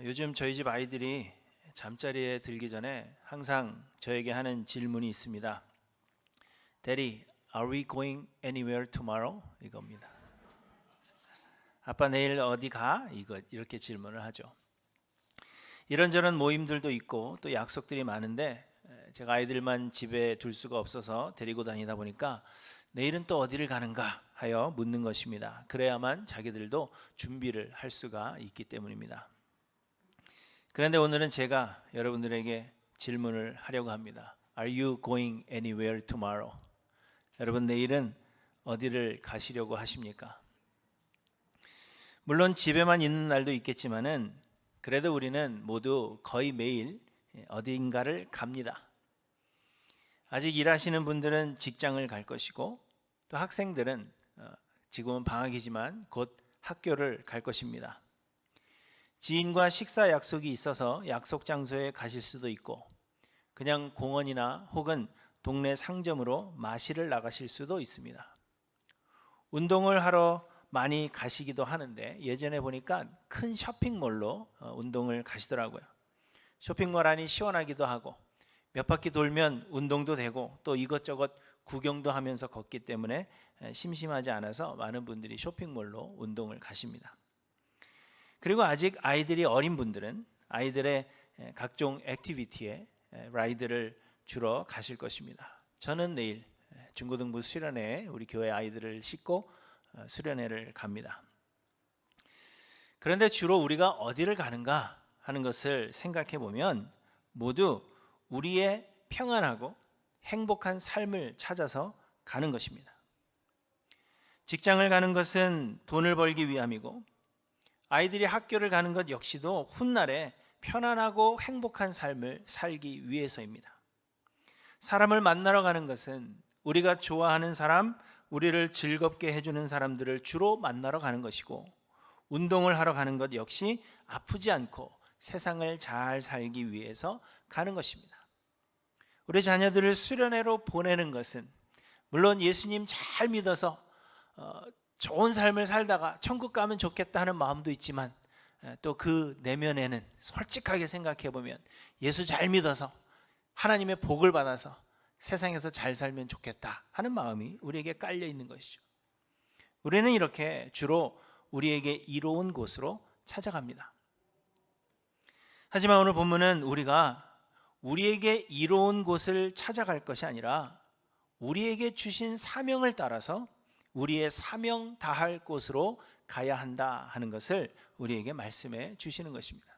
요즘 저희 집 아이들이 잠자리에 들기 전에 항상 저에게 하는 질문이 있습니다. Daddy, are we going anywhere tomorrow? 이겁니다. 아빠 내일 어디 가? 이렇게 질문을 하죠. 이런저런 모임들도 있고 또 약속들이 많은데 제가 아이들만 집에 둘 수가 없어서 데리고 다니다 보니까 내일은 또 어디를 가는가 하여 묻는 것입니다. 그래야만 자기들도 준비를 할 수가 있기 때문입니다. 그런데 오늘은 제가 여러분들에게 질문을 하려고 합니다. Are you going anywhere tomorrow? 여러분 내일은 어디를 가시려고 하십니까? 물론 집에만 있는 날도 있겠지만은 그래도 우리는 모두 거의 매일 어딘가를 갑니다. 아직 일하시는 분들은 직장을 갈 것이고 또 학생들은 지금은 방학이지만 곧 학교를 갈 것입니다. 지인과 식사 약속이 있어서 약속 장소에 가실 수도 있고 그냥 공원이나 혹은 동네 상점으로 마시를 나가실 수도 있습니다. 운동을 하러 많이 가시기도 하는데 예전에 보니까 큰 쇼핑몰로 운동을 가시더라고요. 쇼핑몰 안이 시원하기도 하고 몇 바퀴 돌면 운동도 되고 또 이것저것 구경도 하면서 걷기 때문에 심심하지 않아서 많은 분들이 쇼핑몰로 운동을 가십니다. 그리고 아직 아이들이 어린 분들은 아이들의 각종 액티비티에 라이드를 주러 가실 것입니다. 저는 내일 중고등부 수련회에 우리 교회 아이들을 싣고 수련회를 갑니다. 그런데 주로 우리가 어디를 가는가 하는 것을 생각해 보면 모두 우리의 평안하고 행복한 삶을 찾아서 가는 것입니다. 직장을 가는 것은 돈을 벌기 위함이고 아이들이 학교를 가는 것 역시도 훗날에 편안하고 행복한 삶을 살기 위해서입니다. 사람을 만나러 가는 것은 우리가 좋아하는 사람, 우리를 즐겁게 해주는 사람들을 주로 만나러 가는 것이고 운동을 하러 가는 것 역시 아프지 않고 세상을 잘 살기 위해서 가는 것입니다. 우리 자녀들을 수련회로 보내는 것은 물론 예수님 잘 믿어서 좋은 삶을 살다가 천국 가면 좋겠다 하는 마음도 있지만 또 그 내면에는 솔직하게 생각해 보면 예수 잘 믿어서 하나님의 복을 받아서 세상에서 잘 살면 좋겠다 하는 마음이 우리에게 깔려 있는 것이죠. 우리는 이렇게 주로 우리에게 이로운 곳으로 찾아갑니다. 하지만 오늘 본문은 우리가 우리에게 이로운 곳을 찾아갈 것이 아니라 우리에게 주신 사명을 따라서 우리의 사명 다할 곳으로 가야 한다 하는 것을 우리에게 말씀해 주시는 것입니다.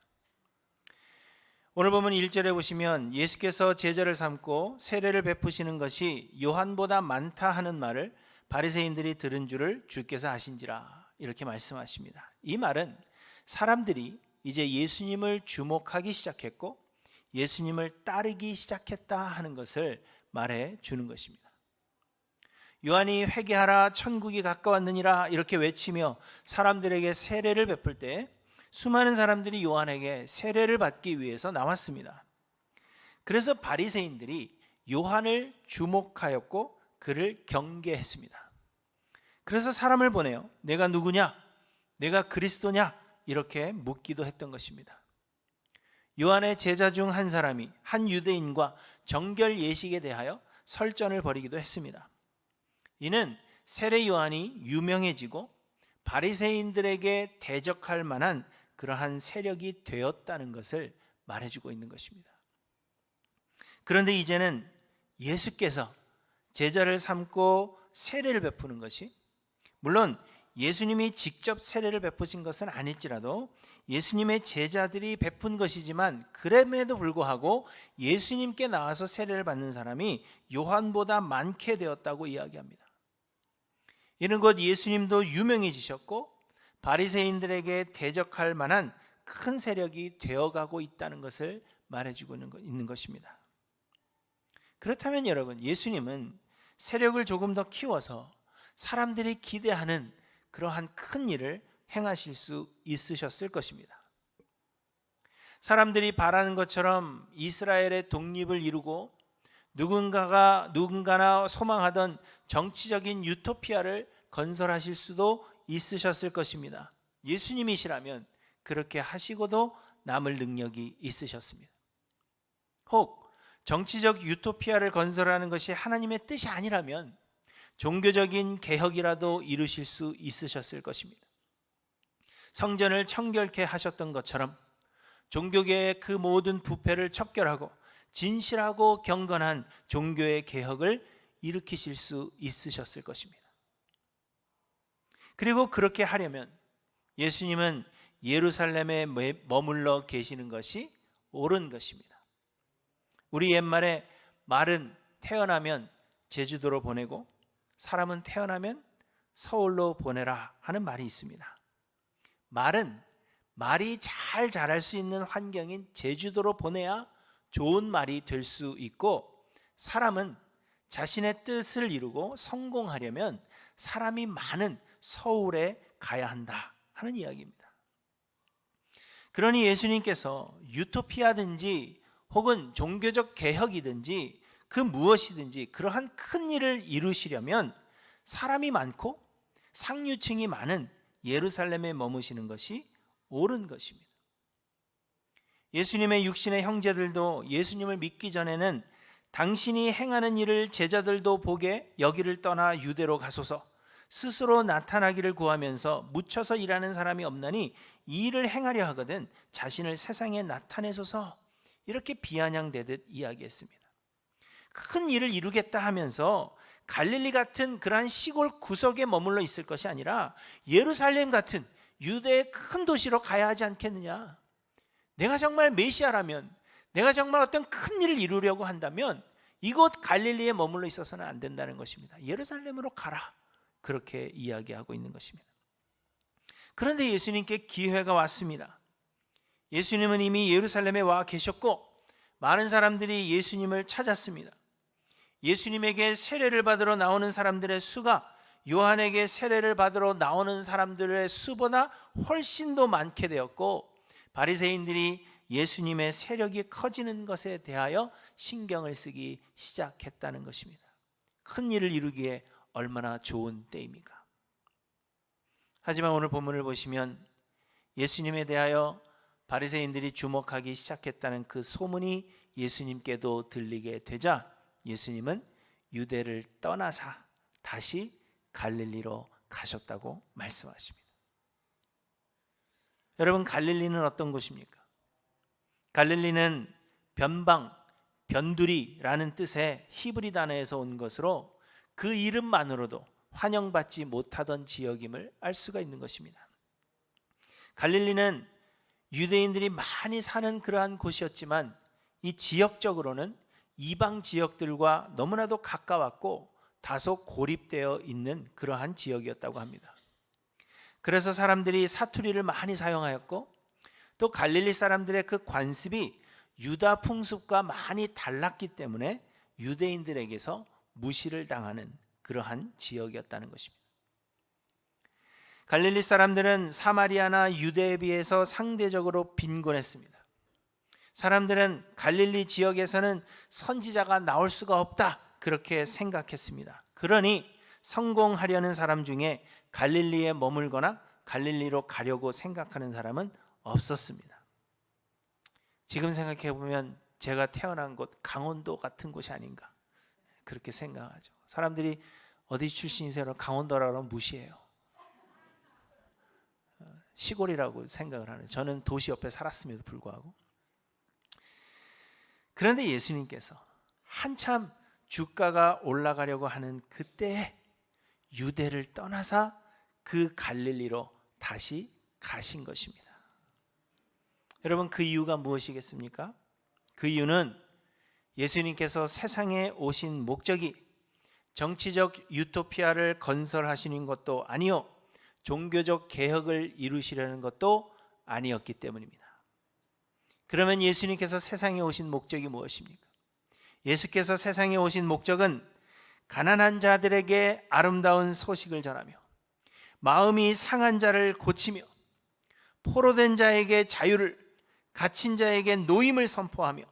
오늘 보면 1절에 보시면 예수께서 제자를 삼고 세례를 베푸시는 것이 요한보다 많다 하는 말을 바리새인들이 들은 줄을 주께서 아신지라 이렇게 말씀하십니다. 이 말은 사람들이 이제 예수님을 주목하기 시작했고 예수님을 따르기 시작했다 하는 것을 말해 주는 것입니다. 요한이 회개하라 천국이 가까웠느니라 이렇게 외치며 사람들에게 세례를 베풀 때 수많은 사람들이 요한에게 세례를 받기 위해서 나왔습니다. 그래서 바리새인들이 요한을 주목하였고 그를 경계했습니다. 그래서 사람을 보내어 내가 누구냐? 내가 그리스도냐? 이렇게 묻기도 했던 것입니다. 요한의 제자 중 한 사람이 한 유대인과 정결 예식에 대하여 설전을 벌이기도 했습니다. 이는 세례 요한이 유명해지고 바리새인들에게 대적할 만한 그러한 세력이 되었다는 것을 말해주고 있는 것입니다. 그런데 이제는 예수께서 제자를 삼고 세례를 베푸는 것이 물론 예수님이 직접 세례를 베푸신 것은 아닐지라도 예수님의 제자들이 베푼 것이지만 그럼에도 불구하고 예수님께 나와서 세례를 받는 사람이 요한보다 많게 되었다고 이야기합니다. 이는 곧 예수님도 유명해지셨고 바리새인들에게 대적할 만한 큰 세력이 되어가고 있다는 것을 말해주고 있는 것입니다. 그렇다면 여러분, 예수님은 세력을 조금 더 키워서 사람들이 기대하는 그러한 큰 일을 행하실 수 있으셨을 것입니다. 사람들이 바라는 것처럼 이스라엘의 독립을 이루고 누군가나 소망하던 정치적인 유토피아를 건설하실 수도 있으셨을 것입니다. 예수님이시라면 그렇게 하시고도 남을 능력이 있으셨습니다. 혹 정치적 유토피아를 건설하는 것이 하나님의 뜻이 아니라면 종교적인 개혁이라도 이루실 수 있으셨을 것입니다. 성전을 청결케 하셨던 것처럼 종교계의 그 모든 부패를 척결하고 진실하고 경건한 종교의 개혁을 일으키실 수 있으셨을 것입니다. 그리고 그렇게 하려면 예수님은 예루살렘에 머물러 계시는 것이 옳은 것입니다. 우리 옛말에 말은 태어나면 제주도로 보내고 사람은 태어나면 서울로 보내라 하는 말이 있습니다. 말은 말이 잘 자랄 수 있는 환경인 제주도로 보내야 좋은 말이 될 수 있고, 사람은 자신의 뜻을 이루고 성공하려면 사람이 많은 서울에 가야 한다 하는 이야기입니다. 그러니 예수님께서 유토피아든지 혹은 종교적 개혁이든지 그 무엇이든지 그러한 큰 일을 이루시려면 사람이 많고 상류층이 많은 예루살렘에 머무시는 것이 옳은 것입니다. 예수님의 육신의 형제들도 예수님을 믿기 전에는 당신이 행하는 일을 제자들도 보게 여기를 떠나 유대로 가소서, 스스로 나타나기를 구하면서 묻혀서 일하는 사람이 없나니 이 일을 행하려 하거든 자신을 세상에 나타내소서, 이렇게 비아냥대듯 이야기했습니다. 큰 일을 이루겠다 하면서 갈릴리 같은 그러한 시골 구석에 머물러 있을 것이 아니라 예루살렘 같은 유대의 큰 도시로 가야 하지 않겠느냐. 내가 정말 메시아라면, 내가 정말 어떤 큰 일을 이루려고 한다면 이곳 갈릴리에 머물러 있어서는 안 된다는 것입니다. 예루살렘으로 가라, 그렇게 이야기하고 있는 것입니다. 그런데 예수님께 기회가 왔습니다. 예수님은 이미 예루살렘에 와 계셨고 많은 사람들이 예수님을 찾았습니다. 예수님에게 세례를 받으러 나오는 사람들의 수가 요한에게 세례를 받으러 나오는 사람들의 수보다 훨씬 더 많게 되었고, 바리새인들이 예수님의 세력이 커지는 것에 대하여 신경을 쓰기 시작했다는 것입니다. 큰 일을 이루기에 얼마나 좋은 때입니까? 하지만 오늘 본문을 보시면 예수님에 대하여 바리새인들이 주목하기 시작했다는 그 소문이 예수님께도 들리게 되자 예수님은 유대를 떠나사 다시 갈릴리로 가셨다고 말씀하십니다. 여러분, 갈릴리는 어떤 곳입니까? 갈릴리는 변방, 변두리라는 뜻의 히브리 단어에서 온 것으로 그 이름만으로도 환영받지 못하던 지역임을 알 수가 있는 것입니다. 갈릴리는 유대인들이 많이 사는 그러한 곳이었지만 이 지역적으로는 이방 지역들과 너무나도 가까웠고 다소 고립되어 있는 그러한 지역이었다고 합니다. 그래서 사람들이 사투리를 많이 사용하였고, 또 갈릴리 사람들의 그 관습이 유다 풍습과 많이 달랐기 때문에 유대인들에게서 무시를 당하는 그러한 지역이었다는 것입니다. 갈릴리 사람들은 사마리아나 유대에 비해서 상대적으로 빈곤했습니다. 사람들은 갈릴리 지역에서는 선지자가 나올 수가 없다, 그렇게 생각했습니다. 그러니 성공하려는 사람 중에 갈릴리에 머물거나 갈릴리로 가려고 생각하는 사람은 없었습니다. 지금 생각해 보면 제가 태어난 곳 강원도 같은 곳이 아닌가, 그렇게 생각하죠. 사람들이 어디 출신이세요? 강원도라고 무시해요. 시골이라고 생각을 하는, 저는 도시 옆에 살았음에도 불구하고. 그런데 예수님께서 한참 주가가 올라가려고 하는 그때에 유대를 떠나사 그 갈릴리로 다시 가신 것입니다. 여러분, 그 이유가 무엇이겠습니까? 그 이유는 예수님께서 세상에 오신 목적이 정치적 유토피아를 건설하시는 것도 아니요, 종교적 개혁을 이루시려는 것도 아니었기 때문입니다. 그러면 예수님께서 세상에 오신 목적이 무엇입니까? 예수께서 세상에 오신 목적은 가난한 자들에게 아름다운 소식을 전하며 마음이 상한 자를 고치며 포로된 자에게 자유를, 갇힌 자에게 노임을 선포하며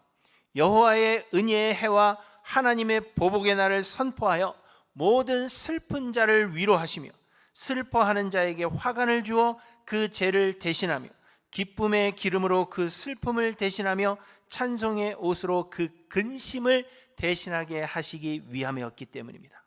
여호와의 은혜의 해와 하나님의 보복의 날을 선포하여 모든 슬픈 자를 위로하시며 슬퍼하는 자에게 화관을 주어 그 죄를 대신하며 기쁨의 기름으로 그 슬픔을 대신하며 찬송의 옷으로 그 근심을 대신하게 하시기 위함이었기 때문입니다.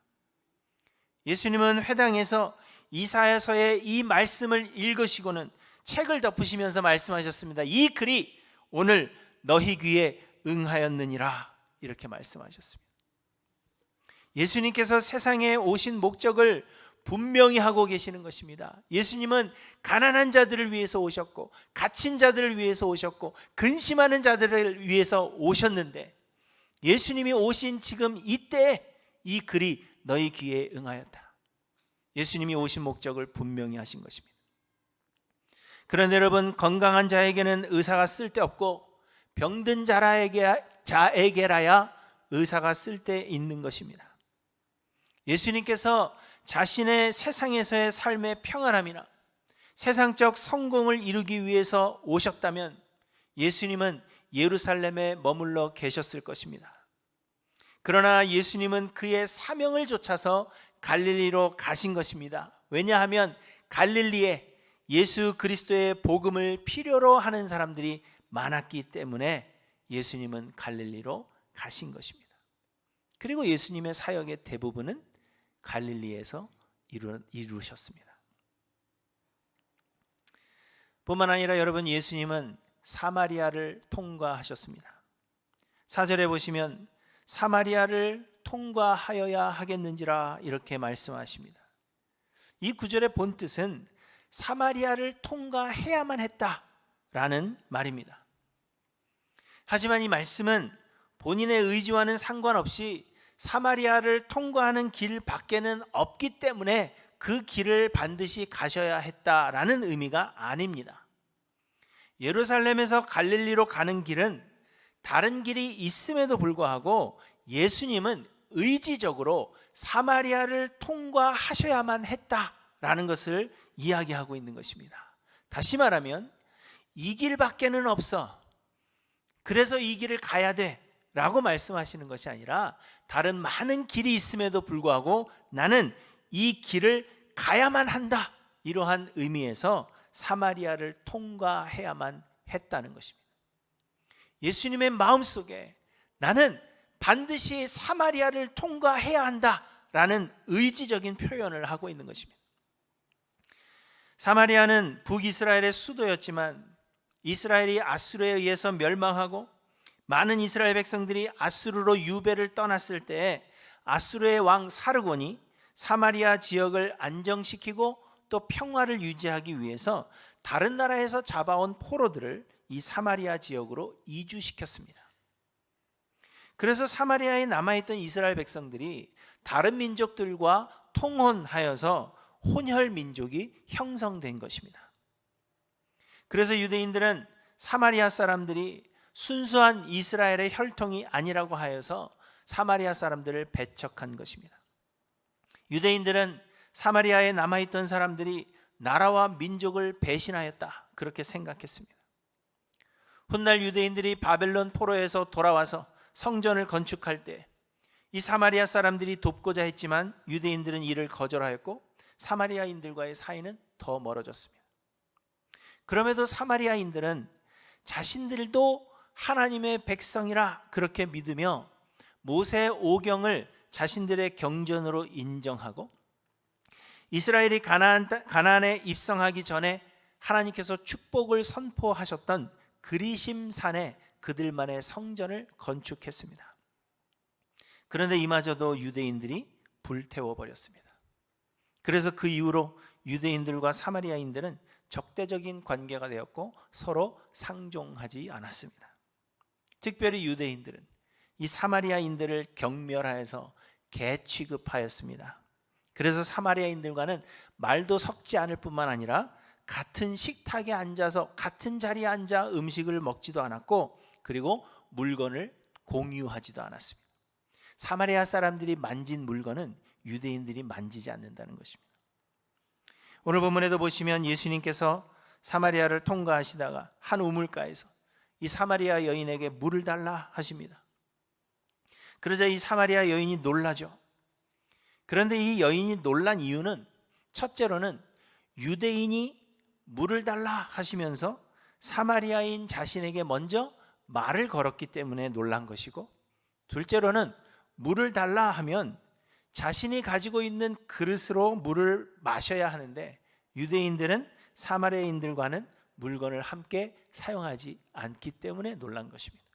예수님은 회당에서 이사야서의 이 말씀을 읽으시고는 책을 덮으시면서 말씀하셨습니다. 이 글이 오늘 너희 귀에 응하였느니라, 이렇게 말씀하셨습니다. 예수님께서 세상에 오신 목적을 분명히 하고 계시는 것입니다. 예수님은 가난한 자들을 위해서 오셨고, 갇힌 자들을 위해서 오셨고, 근심하는 자들을 위해서 오셨는데, 예수님이 오신 지금 이때에 이 글이 너희 귀에 응하였다. 예수님이 오신 목적을 분명히 하신 것입니다. 그런데 여러분, 건강한 자에게는 의사가 쓸데없고 병든 자에게라야 의사가 쓸데있는 것입니다. 예수님께서 자신의 세상에서의 삶의 평안함이나 세상적 성공을 이루기 위해서 오셨다면 예수님은 예루살렘에 머물러 계셨을 것입니다. 그러나 예수님은 그의 사명을 좇아서 갈릴리로 가신 것입니다. 왜냐하면 갈릴리에 예수 그리스도의 복음을 필요로 하는 사람들이 많았기 때문에 예수님은 갈릴리로 가신 것입니다. 그리고 예수님의 사역의 대부분은 갈릴리에서 이루셨습니다. 뿐만 아니라 여러분, 예수님은 사마리아를 통과하셨습니다. 4절에 보시면 사마리아를 통과하여야 하겠는지라 이렇게 말씀하십니다. 이 구절의 본뜻은 사마리아를 통과해야만 했다라는 말입니다. 하지만 이 말씀은 본인의 의지와는 상관없이 사마리아를 통과하는 길 밖에는 없기 때문에 그 길을 반드시 가셔야 했다라는 의미가 아닙니다. 예루살렘에서 갈릴리로 가는 길은 다른 길이 있음에도 불구하고 예수님은 의지적으로 사마리아를 통과하셔야만 했다라는 것을 이야기하고 있는 것입니다. 다시 말하면 이 길밖에는 없어, 그래서 이 길을 가야 돼 라고 말씀하시는 것이 아니라 다른 많은 길이 있음에도 불구하고 나는 이 길을 가야만 한다, 이러한 의미에서 사마리아를 통과해야만 했다는 것입니다. 예수님의 마음속에 나는 반드시 사마리아를 통과해야 한다라는 의지적인 표현을 하고 있는 것입니다. 사마리아는 북이스라엘의 수도였지만 이스라엘이 아수르에 의해서 멸망하고 많은 이스라엘 백성들이 아수르로 유배를 떠났을 때에 아수르의 왕 사르곤이 사마리아 지역을 안정시키고 또 평화를 유지하기 위해서 다른 나라에서 잡아온 포로들을 이 사마리아 지역으로 이주시켰습니다. 그래서 사마리아에 남아있던 이스라엘 백성들이 다른 민족들과 통혼하여서 혼혈 민족이 형성된 것입니다. 그래서 유대인들은 사마리아 사람들이 순수한 이스라엘의 혈통이 아니라고 하여서 사마리아 사람들을 배척한 것입니다. 유대인들은 사마리아에 남아있던 사람들이 나라와 민족을 배신하였다, 그렇게 생각했습니다. 훗날 유대인들이 바벨론 포로에서 돌아와서 성전을 건축할 때 이 사마리아 사람들이 돕고자 했지만 유대인들은 이를 거절하였고 사마리아인들과의 사이는 더 멀어졌습니다. 그럼에도 사마리아인들은 자신들도 하나님의 백성이라 그렇게 믿으며 모세 오경을 자신들의 경전으로 인정하고 이스라엘이 가나안에 입성하기 전에 하나님께서 축복을 선포하셨던 그리심산에 그들만의 성전을 건축했습니다. 그런데 이마저도 유대인들이 불태워버렸습니다. 그래서 그 이후로 유대인들과 사마리아인들은 적대적인 관계가 되었고 서로 상종하지 않았습니다. 특별히 유대인들은 이 사마리아인들을 경멸하여서 개 취급하였습니다. 그래서 사마리아인들과는 말도 섞지 않을 뿐만 아니라 같은 식탁에 앉아서 같은 자리에 앉아 음식을 먹지도 않았고 그리고 물건을 공유하지도 않았습니다. 사마리아 사람들이 만진 물건은 유대인들이 만지지 않는다는 것입니다. 오늘 본문에도 보시면 예수님께서 사마리아를 통과하시다가 한 우물가에서 이 사마리아 여인에게 물을 달라 하십니다. 그러자 이 사마리아 여인이 놀라죠. 그런데 이 여인이 놀란 이유는 첫째로는 유대인이 물을 달라 하시면서 사마리아인 자신에게 먼저 말을 걸었기 때문에 놀란 것이고, 둘째로는 물을 달라 하면 자신이 가지고 있는 그릇으로 물을 마셔야 하는데 유대인들은 사마리아인들과는 물건을 함께 사용하지 않기 때문에 놀란 것입니다.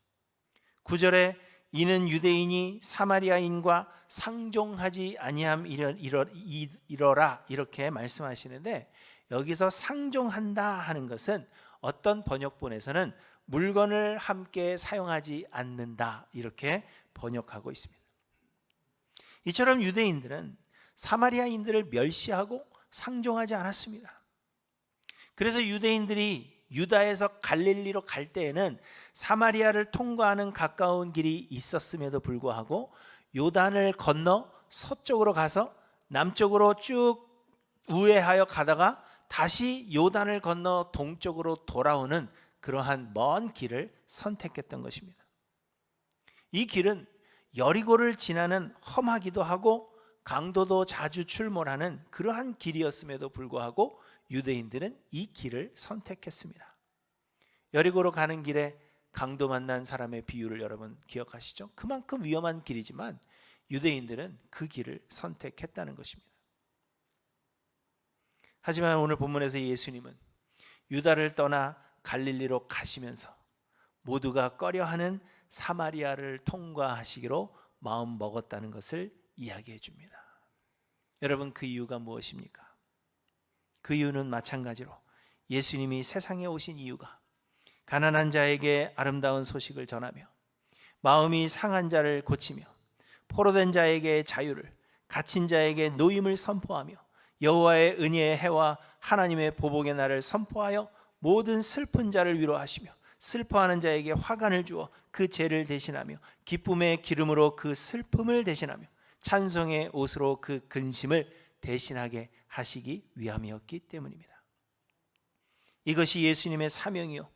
9절에 이는 유대인이 사마리아인과 상종하지 아니함 이러라 이렇게 말씀하시는데, 여기서 상종한다 하는 것은 어떤 번역본에서는 물건을 함께 사용하지 않는다 이렇게 번역하고 있습니다. 이처럼 유대인들은 사마리아인들을 멸시하고 상종하지 않았습니다. 그래서 유대인들이 유다에서 갈릴리로 갈 때에는 사마리아를 통과하는 가까운 길이 있었음에도 불구하고 요단을 건너 서쪽으로 가서 남쪽으로 쭉 우회하여 가다가 다시 요단을 건너 동쪽으로 돌아오는 그러한 먼 길을 선택했던 것입니다. 이 길은 여리고를 지나는 험하기도 하고 강도도 자주 출몰하는 그러한 길이었음에도 불구하고 유대인들은 이 길을 선택했습니다. 여리고로 가는 길에 강도 만난 사람의 비유를 여러분 기억하시죠? 그만큼 위험한 길이지만 유대인들은 그 길을 선택했다는 것입니다. 하지만 오늘 본문에서 예수님은 유다를 떠나 갈릴리로 가시면서 모두가 꺼려하는 사마리아를 통과하시기로 마음 먹었다는 것을 이야기해 줍니다. 여러분, 그 이유가 무엇입니까? 그 이유는 마찬가지로 예수님이 세상에 오신 이유가 가난한 자에게 아름다운 소식을 전하며 마음이 상한 자를 고치며 포로된 자에게 자유를, 갇힌 자에게 노임을 선포하며 여호와의 은혜의 해와 하나님의 보복의 날을 선포하여 모든 슬픈 자를 위로하시며 슬퍼하는 자에게 화관을 주어 그 죄를 대신하며 기쁨의 기름으로 그 슬픔을 대신하며 찬송의 옷으로 그 근심을 대신하게 하시기 위함이었기 때문입니다. 이것이 예수님의 사명이요,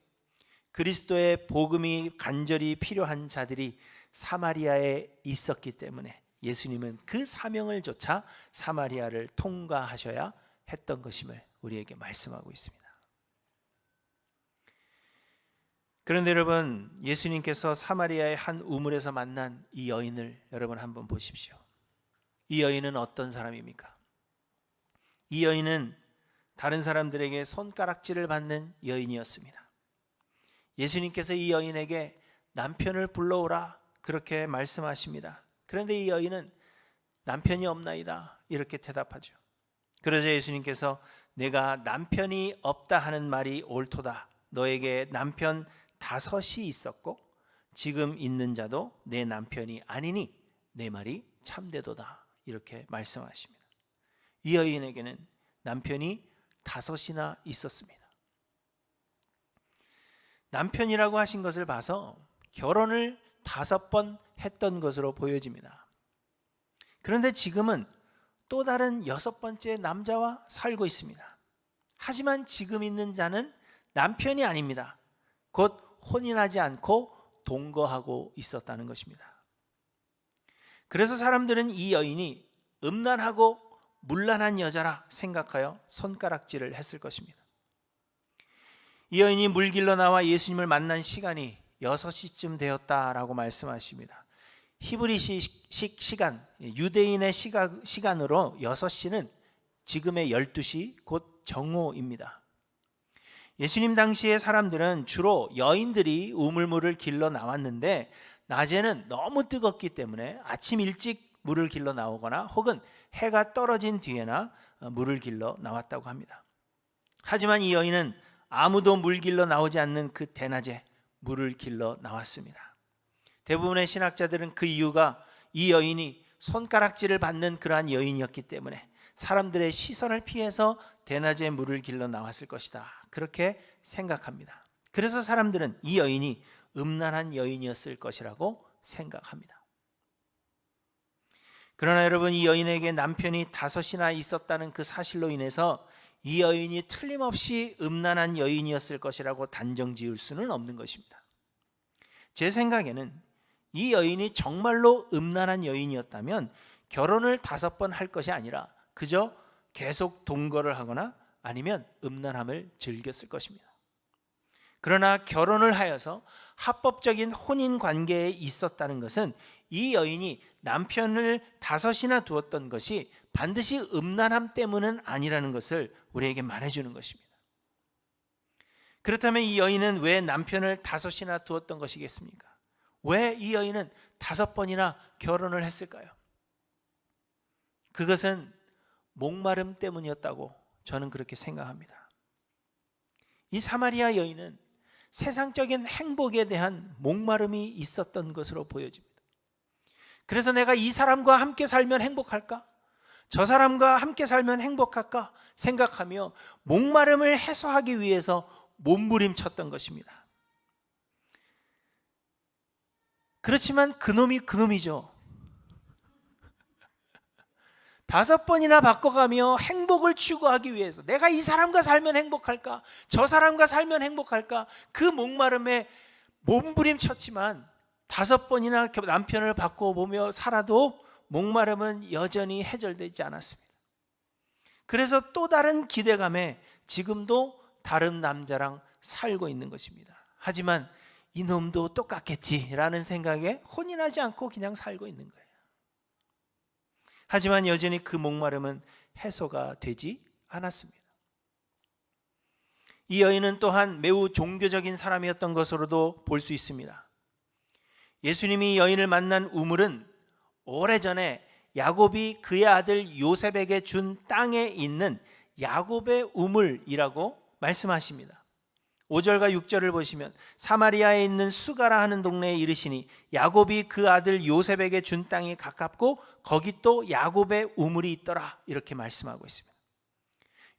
그리스도의 복음이 간절히 필요한 자들이 사마리아에 있었기 때문에 예수님은 그 사명을 좇아 사마리아를 통과하셔야 했던 것임을 우리에게 말씀하고 있습니다. 그런데 여러분, 예수님께서 사마리아의 한 우물에서 만난 이 여인을 여러분 한번 보십시오. 이 여인은 어떤 사람입니까? 이 여인은 다른 사람들에게 손가락질을 받는 여인이었습니다. 예수님께서 이 여인에게 남편을 불러오라 그렇게 말씀하십니다. 그런데 이 여인은 남편이 없나이다 이렇게 대답하죠. 그러자 예수님께서 내가 남편이 없다 하는 말이 옳도다. 너에게 남편 5이 있었고 지금 있는 자도 내 남편이 아니니 내 말이 참되도다 이렇게 말씀하십니다. 이 여인에게는 남편이 5이나 있었습니다. 남편이라고 하신 것을 봐서 결혼을 5번 했던 것으로 보여집니다. 그런데 지금은 또 다른 6번째 남자와 살고 있습니다. 하지만 지금 있는 자는 남편이 아닙니다. 곧 혼인하지 않고 동거하고 있었다는 것입니다. 그래서 사람들은 이 여인이 음란하고 문란한 여자라 생각하여 손가락질을 했을 것입니다. 이 여인이 물길로 나와 예수님을 만난 시간이 6시쯤 되었다라고 말씀하십니다. 히브리식 시간, 유대인의 시간으로 6시는 지금의 12시 곧 정오입니다. 예수님 당시의 사람들은 주로 여인들이 우물물을 길러 나왔는데 낮에는 너무 뜨겁기 때문에 아침 일찍 물을 길러 나오거나 혹은 해가 떨어진 뒤에나 물을 길러 나왔다고 합니다. 하지만 이 여인은 아무도 물 길러 나오지 않는 그 대낮에 물을 길러 나왔습니다. 대부분의 신학자들은 그 이유가 이 여인이 손가락질을 받는 그러한 여인이었기 때문에 사람들의 시선을 피해서 대낮에 물을 길러 나왔을 것이다 그렇게 생각합니다. 그래서 사람들은 이 여인이 음란한 여인이었을 것이라고 생각합니다. 그러나 여러분, 이 여인에게 남편이 5이나 있었다는 그 사실로 인해서 이 여인이 틀림없이 음란한 여인이었을 것이라고 단정 지을 수는 없는 것입니다. 제 생각에는 이 여인이 정말로 음란한 여인이었다면 결혼을 5번 할 것이 아니라 그저 계속 동거를 하거나 아니면 음란함을 즐겼을 것입니다. 그러나 결혼을 하여서 합법적인 혼인 관계에 있었다는 것은 이 여인이 남편을 5이나 두었던 것이 반드시 음란함 때문은 아니라는 것을 우리에게 말해주는 것입니다. 그렇다면 이 여인은 왜 남편을 5이나 두었던 것이겠습니까? 왜 이 여인은 5번이나 결혼을 했을까요? 그것은 목마름 때문이었다고 저는 그렇게 생각합니다. 이 사마리아 여인은 세상적인 행복에 대한 목마름이 있었던 것으로 보여집니다. 그래서 내가 이 사람과 함께 살면 행복할까? 저 사람과 함께 살면 행복할까? 생각하며 목마름을 해소하기 위해서 몸부림쳤던 것입니다. 그렇지만 그놈이 그놈이죠. 5번이나 바꿔가며 행복을 추구하기 위해서 내가 이 사람과 살면 행복할까? 저 사람과 살면 행복할까? 그 목마름에 몸부림쳤지만 5번이나 남편을 바꿔보며 살아도 목마름은 여전히 해결되지 않았습니다. 그래서 또 다른 기대감에 지금도 다른 남자랑 살고 있는 것입니다. 하지만 이놈도 똑같겠지라는 생각에 혼인하지 않고 그냥 살고 있는 거예요. 하지만 여전히 그 목마름은 해소가 되지 않았습니다. 이 여인은 또한 매우 종교적인 사람이었던 것으로도 볼 수 있습니다. 예수님이 여인을 만난 우물은 오래전에 야곱이 그의 아들 요셉에게 준 땅에 있는 야곱의 우물이라고 말씀하십니다. 5절과 6절을 보시면 사마리아에 있는 수가라 하는 동네에 이르시니 야곱이 그 아들 요셉에게 준 땅에 가깝고 거기 또 야곱의 우물이 있더라, 이렇게 말씀하고 있습니다.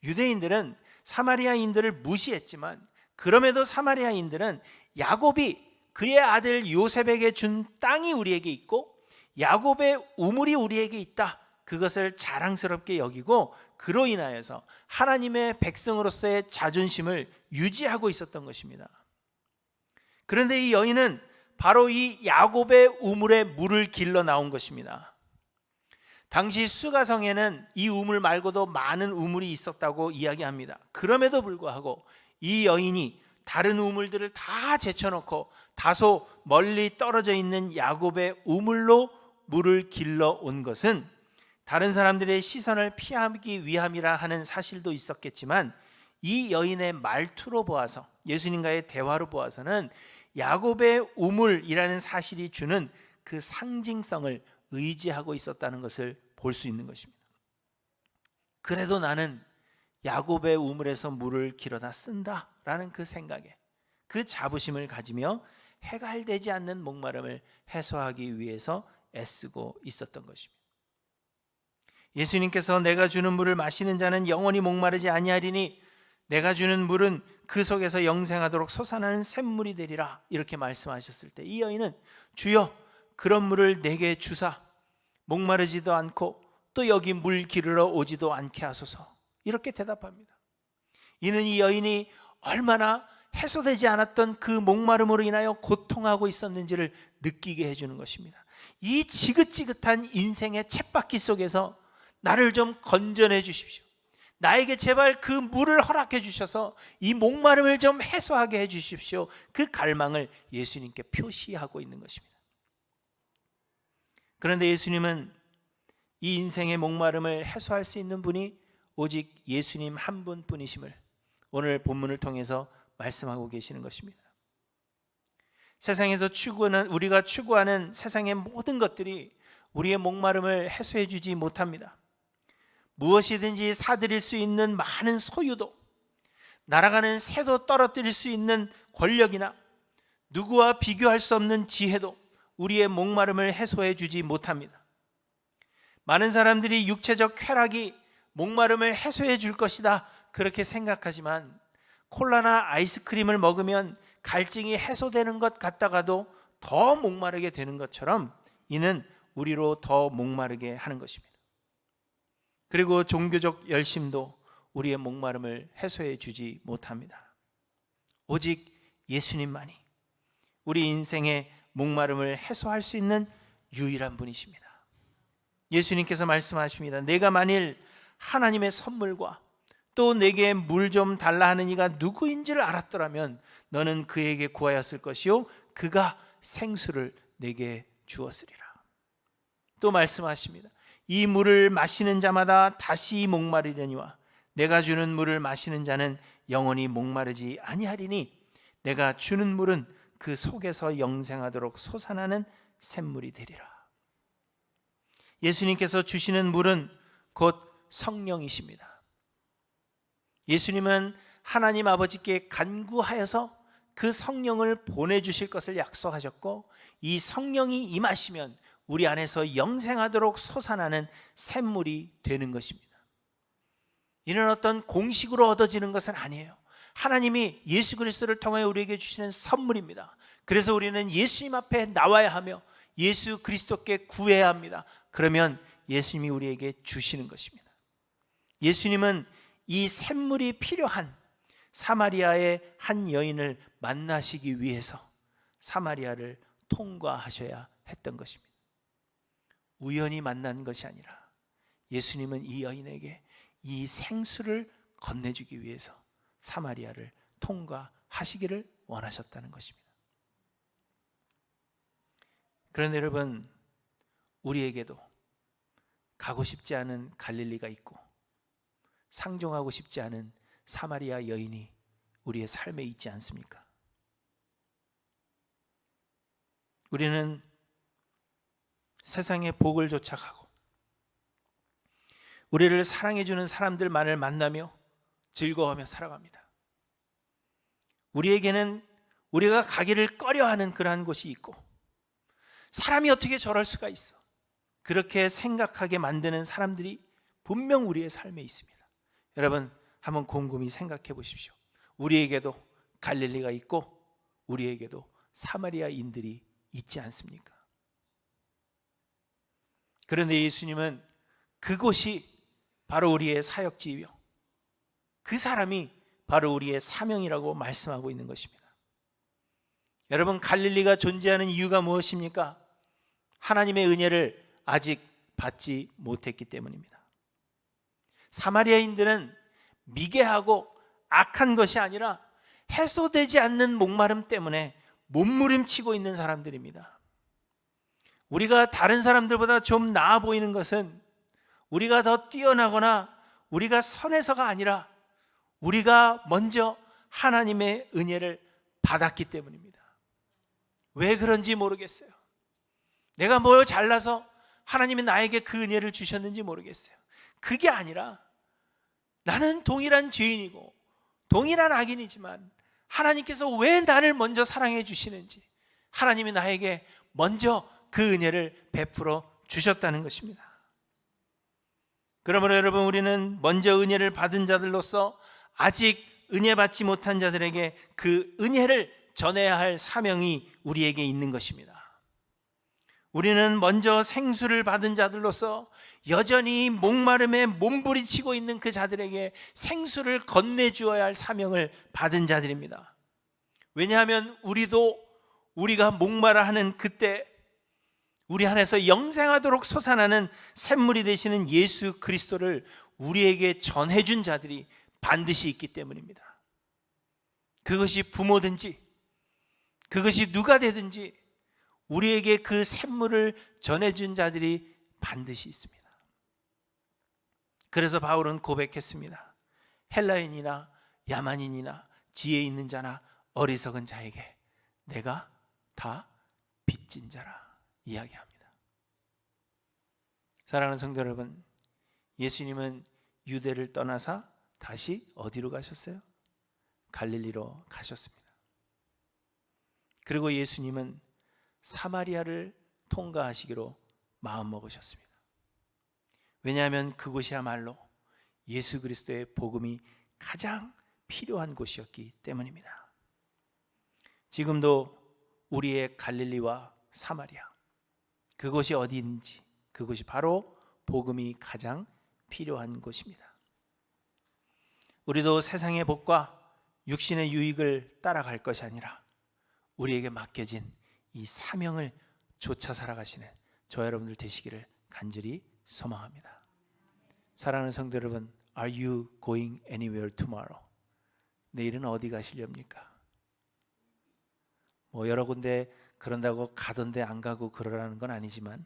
유대인들은 사마리아인들을 무시했지만 그럼에도 사마리아인들은 야곱이 그의 아들 요셉에게 준 땅이 우리에게 있고 야곱의 우물이 우리에게 있다, 그것을 자랑스럽게 여기고 그로 인하여서 하나님의 백성으로서의 자존심을 유지하고 있었던 것입니다. 그런데 이 여인은 바로 이 야곱의 우물에 물을 길러 나온 것입니다. 당시 수가성에는 이 우물 말고도 많은 우물이 있었다고 이야기합니다. 그럼에도 불구하고 이 여인이 다른 우물들을 다 제쳐놓고 다소 멀리 떨어져 있는 야곱의 우물로 물을 길러 온 것은 다른 사람들의 시선을 피하기 위함이라 하는 사실도 있었겠지만 이 여인의 말투로 보아서, 예수님과의 대화로 보아서는 야곱의 우물이라는 사실이 주는 그 상징성을 의지하고 있었다는 것을 볼 수 있는 것입니다. 그래도 나는 야곱의 우물에서 물을 길어다 쓴다라는 그 생각에, 그 자부심을 가지며 해갈되지 않는 목마름을 해소하기 위해서 애쓰고 있었던 것입니다. 예수님께서 내가 주는 물을 마시는 자는 영원히 목마르지 아니하리니 내가 주는 물은 그 속에서 영생하도록 솟아나는 샘물이 되리라, 이렇게 말씀하셨을 때 이 여인은 주여 그런 물을 내게 주사 목마르지도 않고 또 여기 물 기르러 오지도 않게 하소서, 이렇게 대답합니다. 이는 이 여인이 얼마나 해소되지 않았던 그 목마름으로 인하여 고통하고 있었는지를 느끼게 해주는 것입니다. 이 지긋지긋한 인생의 쳇바퀴 속에서 나를 좀 건져내 주십시오. 나에게 제발 그 물을 허락해 주셔서 이 목마름을 좀 해소하게 해 주십시오. 그 갈망을 예수님께 표시하고 있는 것입니다. 그런데 예수님은 이 인생의 목마름을 해소할 수 있는 분이 오직 예수님 한 분뿐이심을 오늘 본문을 통해서 말씀하고 계시는 것입니다. 세상에서 우리가 추구하는 세상의 모든 것들이 우리의 목마름을 해소해 주지 못합니다. 무엇이든지 사들일 수 있는 많은 소유도, 날아가는 새도 떨어뜨릴 수 있는 권력이나 누구와 비교할 수 없는 지혜도 우리의 목마름을 해소해 주지 못합니다. 많은 사람들이 육체적 쾌락이 목마름을 해소해 줄 것이다, 그렇게 생각하지만 콜라나 아이스크림을 먹으면 갈증이 해소되는 것 같다가도 더 목마르게 되는 것처럼 이는 우리로 더 목마르게 하는 것입니다. 그리고 종교적 열심도 우리의 목마름을 해소해 주지 못합니다. 오직 예수님만이 우리 인생의 목마름을 해소할 수 있는 유일한 분이십니다. 예수님께서 말씀하십니다. 내가 만일 하나님의 선물과 또 내게 물 좀 달라 하는 이가 누구인지를 알았더라면 너는 그에게 구하였을 것이요 그가 생수를 내게 주었으리라. 또 말씀하십니다. 이 물을 마시는 자마다 다시 목마르려니와 내가 주는 물을 마시는 자는 영원히 목마르지 아니하리니 내가 주는 물은 그 속에서 영생하도록 솟아나는 샘물이 되리라. 예수님께서 주시는 물은 곧 성령이십니다. 예수님은 하나님 아버지께 간구하여서 그 성령을 보내주실 것을 약속하셨고 이 성령이 임하시면 우리 안에서 영생하도록 솟아나는 샘물이 되는 것입니다. 이런 어떤 공식으로 얻어지는 것은 아니에요. 하나님이 예수 그리스도를 통해 우리에게 주시는 선물입니다. 그래서 우리는 예수님 앞에 나와야 하며 예수 그리스도께 구해야 합니다. 그러면 예수님이 우리에게 주시는 것입니다. 예수님은 이 샘물이 필요한 사마리아의 한 여인을 만나시기 위해서 사마리아를 통과하셔야 했던 것입니다. 우연히 만난 것이 아니라 예수님은 이 여인에게 이 생수를 건네주기 위해서 사마리아를 통과하시기를 원하셨다는 것입니다. 그런데 여러분, 우리에게도 가고 싶지 않은 갈릴리가 있고 상종하고 싶지 않은 사마리아 여인이 우리의 삶에 있지 않습니까? 우리는 세상의 복을 쫓아가고 우리를 사랑해주는 사람들만을 만나며 즐거워하며 살아갑니다. 우리에게는 우리가 가기를 꺼려하는 그러한 곳이 있고 사람이 어떻게 저럴 수가 있어? 그렇게 생각하게 만드는 사람들이 분명 우리의 삶에 있습니다. 여러분, 한번 곰곰이 생각해 보십시오. 우리에게도 갈릴리가 있고 우리에게도 사마리아인들이 있지 않습니까? 그런데 예수님은 그곳이 바로 우리의 사역지이며 그 사람이 바로 우리의 사명이라고 말씀하고 있는 것입니다. 여러분, 갈릴리가 존재하는 이유가 무엇입니까? 하나님의 은혜를 아직 받지 못했기 때문입니다. 사마리아인들은 미개하고 악한 것이 아니라 해소되지 않는 목마름 때문에 몸부림치고 있는 사람들입니다. 우리가 다른 사람들보다 좀 나아 보이는 것은 우리가 더 뛰어나거나 우리가 선해서가 아니라 우리가 먼저 하나님의 은혜를 받았기 때문입니다. 왜 그런지 모르겠어요. 내가 뭘 잘나서 하나님이 나에게 그 은혜를 주셨는지 모르겠어요. 그게 아니라 나는 동일한 죄인이고 동일한 악인이지만 하나님께서 왜 나를 먼저 사랑해 주시는지 하나님이 나에게 먼저 그 은혜를 베풀어 주셨다는 것입니다. 그러므로 여러분, 우리는 먼저 은혜를 받은 자들로서 아직 은혜 받지 못한 자들에게 그 은혜를 전해야 할 사명이 우리에게 있는 것입니다. 우리는 먼저 생수를 받은 자들로서 여전히 목마름에 몸부림치고 있는 그 자들에게 생수를 건네주어야 할 사명을 받은 자들입니다. 왜냐하면 우리가 목마라하는 그때 우리 안에서 영생하도록 솟아나는 샘물이 되시는 예수 그리스도를 우리에게 전해준 자들이 반드시 있기 때문입니다. 그것이 부모든지 그것이 누가 되든지 우리에게 그 샘물을 전해준 자들이 반드시 있습니다. 그래서 바울은 고백했습니다. 헬라인이나 야만인이나 지혜 있는 자나 어리석은 자에게 내가 다 빚진 자라 이야기합니다. 사랑하는 성도 여러분, 예수님은 유대를 떠나사 다시 어디로 가셨어요? 갈릴리로 가셨습니다. 그리고 예수님은 사마리아를 통과하시기로 마음먹으셨습니다. 왜냐하면 그곳이야말로 예수 그리스도의 복음이 가장 필요한 곳이었기 때문입니다. 지금도 우리의 갈릴리와 사마리아, 그곳이 어디인지 그곳이 바로 복음이 가장 필요한 곳입니다. 우리도 세상의 복과 육신의 유익을 따라갈 것이 아니라 우리에게 맡겨진 이 사명을 좇아 살아가시는 저 여러분들 되시기를 간절히 소망합니다. 사랑하는 성도 여러분, Are you going anywhere tomorrow? 내일은 어디 가시렵니까? 뭐 여러 군데 그런다고 가던데 안 가고 그러라는 건 아니지만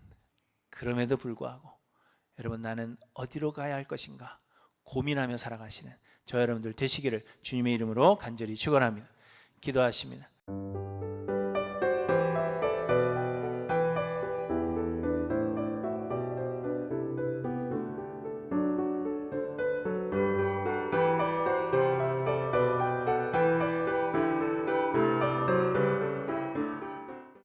그럼에도 불구하고 여러분 나는 어디로 가야 할 것인가 고민하며 살아가시는 저 여러분들 되시기를 주님의 이름으로 간절히 축원합니다. 기도하십니다.